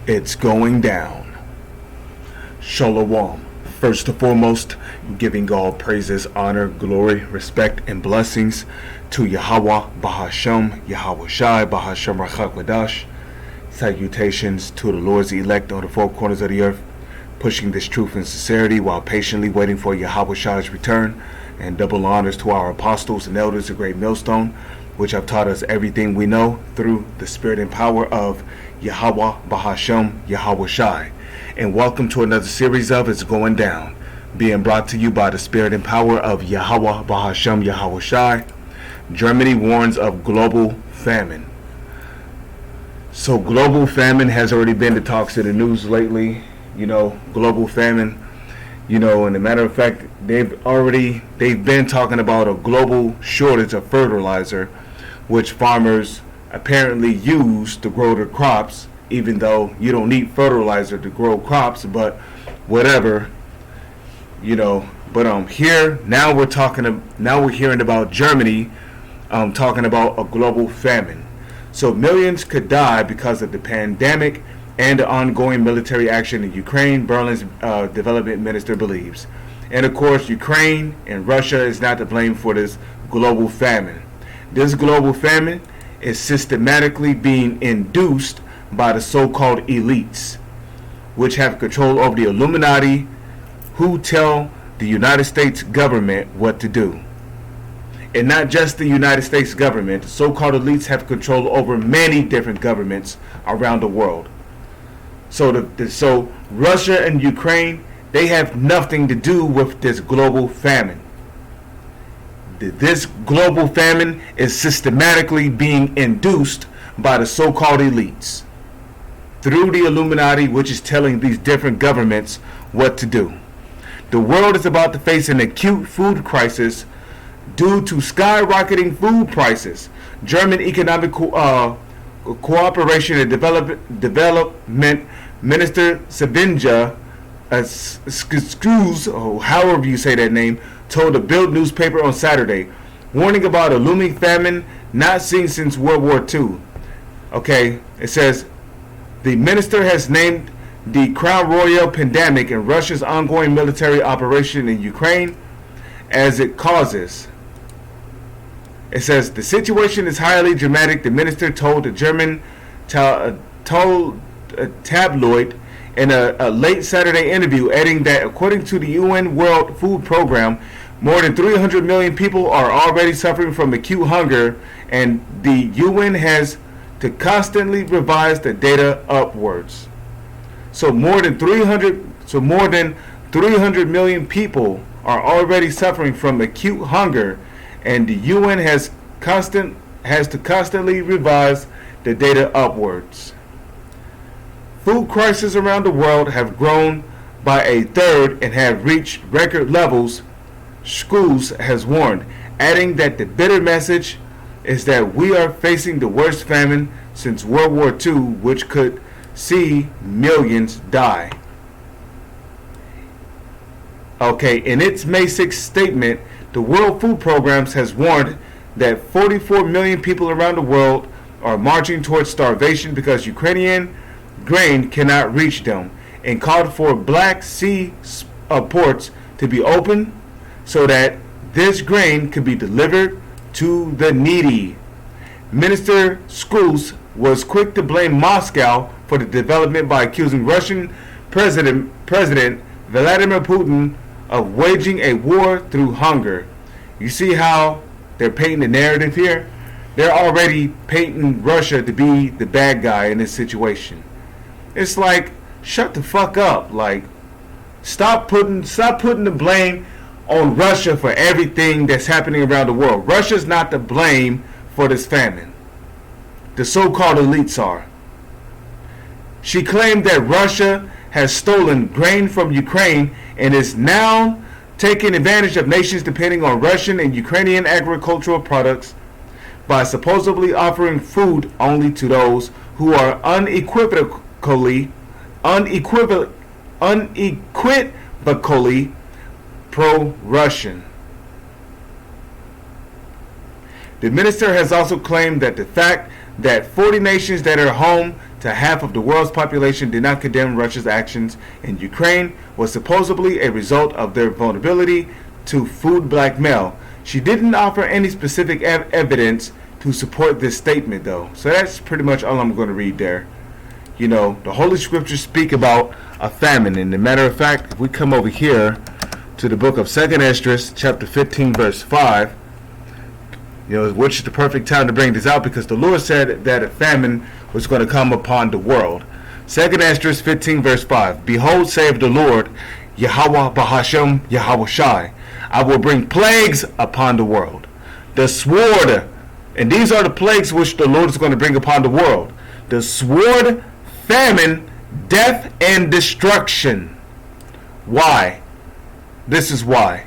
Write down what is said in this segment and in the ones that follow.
It's going down. Shalom. First and foremost, giving all praises, honor, glory, respect, and blessings to Yahweh, Bahashem, Yahweh Shai, Bahashem Rachak Wadash. Salutations to the Lord's elect on the four corners of the earth, pushing this truth and sincerity while patiently waiting for Yahweh Shai's return, and double honors to our apostles and elders of Great Millstone, which have taught us everything we know through the spirit and power of Yahweh, Bahashem, Yahweh Shai. And welcome to another series of It's Going Down, being brought to you by the spirit and power of Yahweh, Bahashem, Yahweh Shai. Germany warns of global famine. So global famine has already been the talks of the news lately. Global famine, and a matter of fact, they've been talking about a global shortage of fertilizer, which farmers apparently use to grow their crops, even though you don't need fertilizer to grow crops, but whatever, but here now we're hearing about Germany talking about a global famine. So millions could die because of the pandemic and the ongoing military action in Ukraine, Berlin's development minister believes. And of course, Ukraine and Russia is not to blame for this global famine. This global famine is systematically being induced by the so-called elites, which have control over the Illuminati, who tell the United States government what to do. And not just the United States government, the so-called elites have control over many different governments around the world. So Russia and Ukraine, they have nothing to do with this global famine. This global famine is systematically being induced by the so-called elites through the Illuminati, which is telling these different governments what to do. The world is about to face an acute food crisis due to skyrocketing food prices. German Economic Cooperation and Development Minister Sabinja, however you say that name, told the Bild newspaper on Saturday, warning about a looming famine not seen since World War II. Okay, it says, the minister has named the Crown Royal pandemic and Russia's ongoing military operation in Ukraine as it causes. It says, the situation is highly dramatic, the minister told the German tabloid in a late Saturday interview, adding that according to the UN World Food Program, more than 300 million people are already suffering from acute hunger, and the UN has to constantly revise the data upwards. So more than 300 million people are already suffering from acute hunger, and the UN has to constantly revise the data upwards. Food crises around the world have grown by a third and have reached record levels, Schools has warned, adding that the bitter message is that we are facing the worst famine since World War II, which could see millions die. Okay, in its May 6th statement, the World Food Program has warned that 44 million people around the world are marching towards starvation because Ukrainian grain cannot reach them, and called for Black Sea ports to be open so that this grain could be delivered to the needy. Minister Schulz was quick to blame Moscow for the development by accusing Russian President Vladimir Putin of waging a war through hunger. You see how they're painting the narrative here? They're already painting Russia to be the bad guy in this situation. It's like, shut the fuck up. Like, stop putting the blame on Russia for everything that's happening around the world. Russia's not to blame for this famine. The so-called elites are. She claimed that Russia has stolen grain from Ukraine and is now taking advantage of nations depending on Russian and Ukrainian agricultural products by supposedly offering food only to those who are unequivocally pro-Russian. The minister has also claimed that the fact that 40 nations that are home to half of the world's population did not condemn Russia's actions in Ukraine was supposedly a result of their vulnerability to food blackmail. She didn't offer any specific evidence to support this statement, though. So that's pretty much all I'm going to read there. You know, the Holy Scriptures speak about a famine. And as a matter of fact, if we come over here to the book of 2nd Esdras, chapter 15, verse 5, you know, which is the perfect time to bring this out, because the Lord said that a famine was going to come upon the world. 2nd Esdras 15, verse 5. Behold, saith the Lord, Yahweh Bahashem Yahweh Shai, I will bring plagues upon the world. The sword, and these are the plagues which the Lord is going to bring upon the world. The sword, famine, death, and destruction. Why? This is why.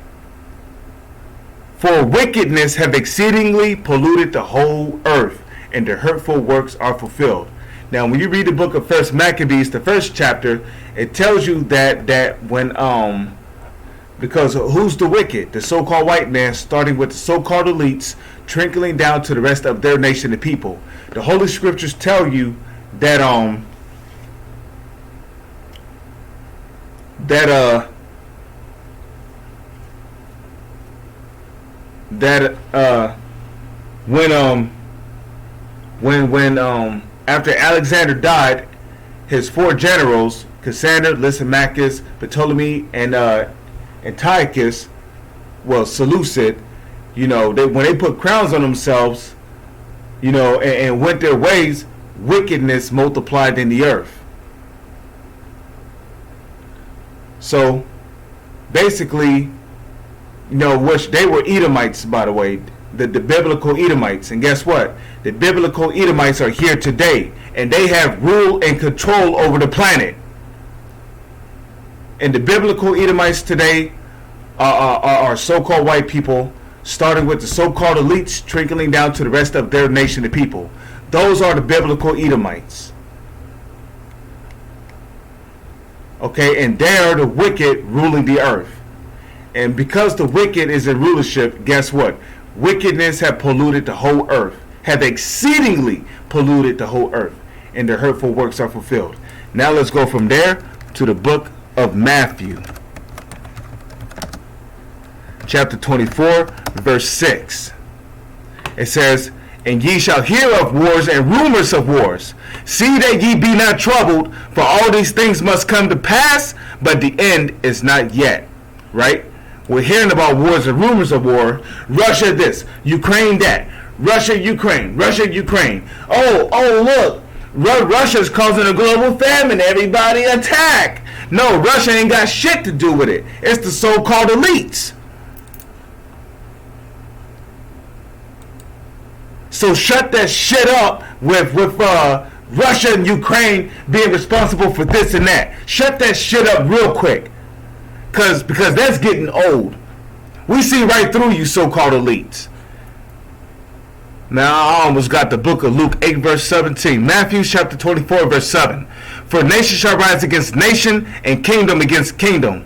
For wickedness have exceedingly polluted the whole earth, and their hurtful works are fulfilled. Now, when you read the book of First Maccabees, the first chapter, it tells you that when because who's the wicked? The so-called white man, starting with the so-called elites, trickling down to the rest of their nation and people. The Holy Scriptures tell you that when after Alexander died, his 4 generals, Cassander, Lysimachus, Ptolemy, and Antiochus, well, Seleucid, you know, when they put crowns on themselves, you know, and went their ways, wickedness multiplied in the earth. So basically, you know, which they were Edomites, by the way, the biblical Edomites. And guess what? The biblical Edomites are here today, and they have rule and control over the planet. And the biblical Edomites today are so-called white people, starting with the so-called elites, trickling down to the rest of their nation of people. Those are the biblical Edomites. Okay, and they are the wicked ruling the earth. And because the wicked is in rulership, guess what? Wickedness have polluted the whole earth, have exceedingly polluted the whole earth, and their hurtful works are fulfilled. Now let's go from there to the book of Matthew, chapter 24, verse 6. It says, And ye shall hear of wars and rumors of wars. See that ye be not troubled, for all these things must come to pass, but the end is not yet. Right? We're hearing about wars and rumors of war. Russia this, Ukraine that. Russia, Ukraine. Russia, Ukraine. Oh, look. Russia's causing a global famine. Everybody attack. No, Russia ain't got shit to do with it. It's the so-called elites. So shut that shit up with Russia and Ukraine being responsible for this and that. Shut that shit up real quick. Because that's getting old. We see right through you so-called elites. Now I almost got the book of Luke 8 verse 17. Matthew chapter 24 verse 7. For nation shall rise against nation, and kingdom against kingdom.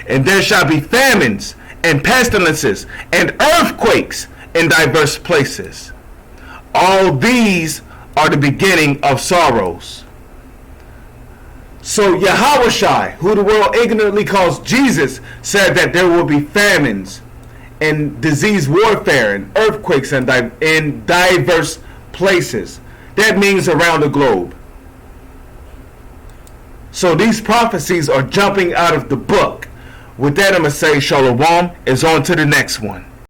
And there shall be famines, and pestilences, and earthquakes in diverse places. All these are the beginning of sorrows. So Yahushua, who the world ignorantly calls Jesus, said that there will be famines and disease warfare and earthquakes in diverse places. That means around the globe. So these prophecies are jumping out of the book. With that, I'm going to say Shalom is on to the next one.